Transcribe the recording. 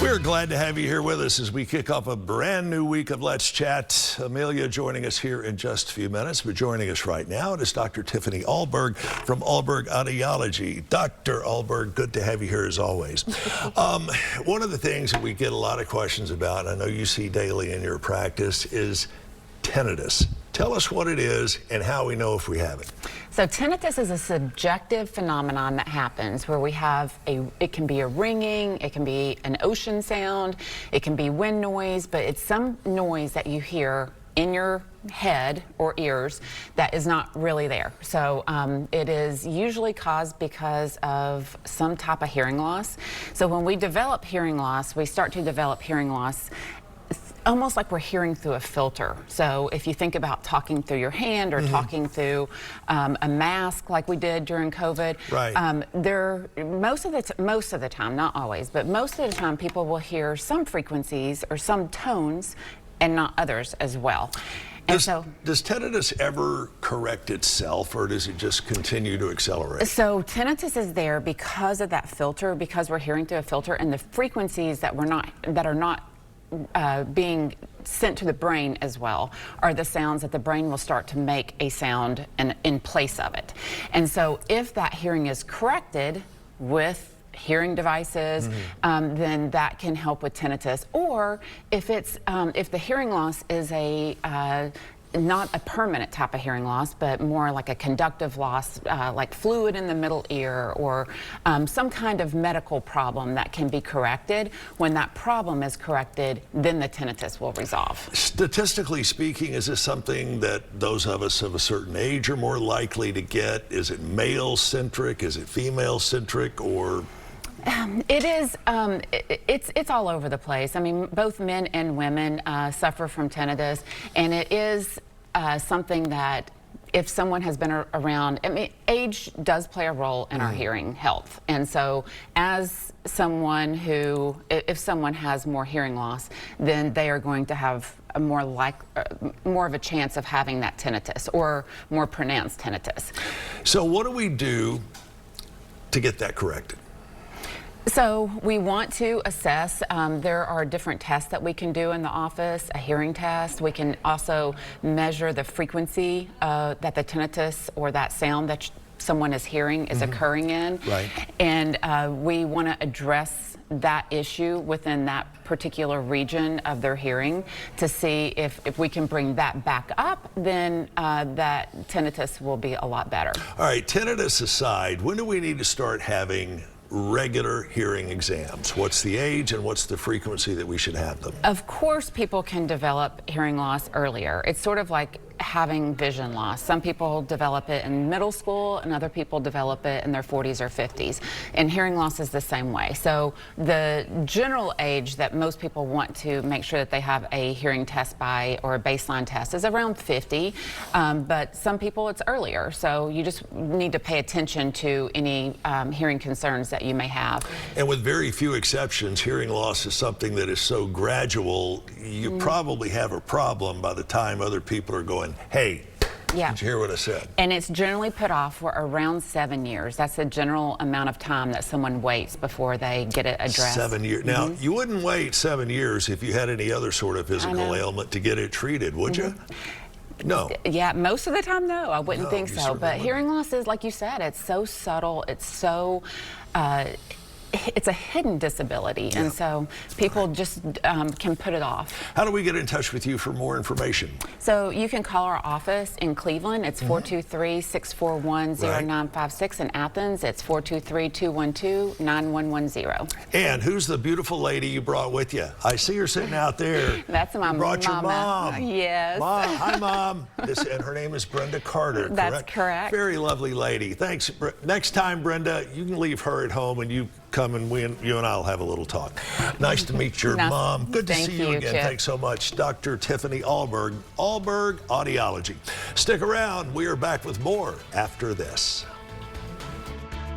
We're glad to have you here with us as we kick off a brand new week of Let's Chat. Amelia joining us here in just a few minutes, but joining us right now is Dr. Tiffany Ahlberg from Ahlberg Audiology. Dr. Ahlberg, good to have you here as always. One of the things that we get a lot of questions about, I know you see daily in your practice, is tinnitus. Tell us what it is and how we know if we have it. So tinnitus is a subjective phenomenon that happens where we have it can be a ringing, it can be an ocean sound, it can be wind noise, but it's some noise that you hear in your head or ears that is not really there. So it is usually caused because of some type of hearing loss. So when we develop hearing loss, we start to develop hearing loss almost like we're hearing through a filter. So if you think about talking through your hand or talking through a mask like we did during COVID, right. Most of the time, not always, but most of the time people will hear some frequencies or some tones and not others as well. Does tinnitus ever correct itself, or does it just continue to accelerate? So tinnitus is there because of that filter, because we're hearing through a filter, and the frequencies that are not being sent to the brain as well are the sounds that the brain will start to make a sound in place of it. And so if that hearing is corrected with hearing devices, then that can help with tinnitus. Or if the hearing loss is not a permanent type of hearing loss, but more like a conductive loss, like fluid in the middle ear, or some kind of medical problem that can be corrected. When that problem is corrected, then the tinnitus will resolve. Statistically speaking, is this something that those of us of a certain age are more likely to get? Is it male-centric? Is it female-centric? Or it is, it's all over the place. I mean, both men and women suffer from tinnitus, and it is something that if someone has been around, I mean, age does play a role in our hearing health. And so as someone who, if someone has more hearing loss, then they are going to have a more of a chance of having that tinnitus or more pronounced tinnitus. So what do we do to get that corrected? So we want to assess. There are different tests that we can do in the office, a hearing test. We can also measure the frequency that the tinnitus or that sound that someone is hearing is occurring in. Right. And we want to address that issue within that particular region of their hearing to see if we can bring that back up, then that tinnitus will be a lot better. All right, tinnitus aside, when do we need to start having regular hearing exams? What's the age and what's the frequency that we should have them? Of course, people can develop hearing loss earlier. It's sort of like having vision loss. Some people develop it in middle school and other people develop it in their 40s or 50s. And hearing loss is the same way. So the general age that most people want to make sure that they have a hearing test by, or a baseline test, is around 50. But some people it's earlier. So you just need to pay attention to any hearing concerns that you may have. And with very few exceptions, hearing loss is something that is so gradual, you probably have a problem by the time other people are going, hey, did you hear what I said? And it's generally put off for around 7 years. That's the general amount of time that someone waits before they get it addressed. 7 years. Now, you wouldn't wait 7 years if you had any other sort of physical ailment to get it treated, would you? No. Yeah, most of the time, no. I wouldn't think so. But hearing loss is, like you said, it's so subtle. It's so, it's a hidden disability. And so people just can put it off. How do we get in touch with you for more information? So you can call our office in Cleveland. It's 423-641-0956. In Athens, it's 423-212-9110. And who's the beautiful lady you brought with you? I see her sitting out there. That's my mom. You brought your mom. Yes. Mom. Hi, Mom. And her name is Brenda Carter, correct? That's correct. Very lovely lady. Thanks. Next time, Brenda, you can leave her at home and you come and you and I will have a little talk. Nice to meet your mom. Good to see you again. Chip. Thanks so much. Dr. Tiffany Ahlberg, Ahlberg Audiology. Stick around. We are back with more after this.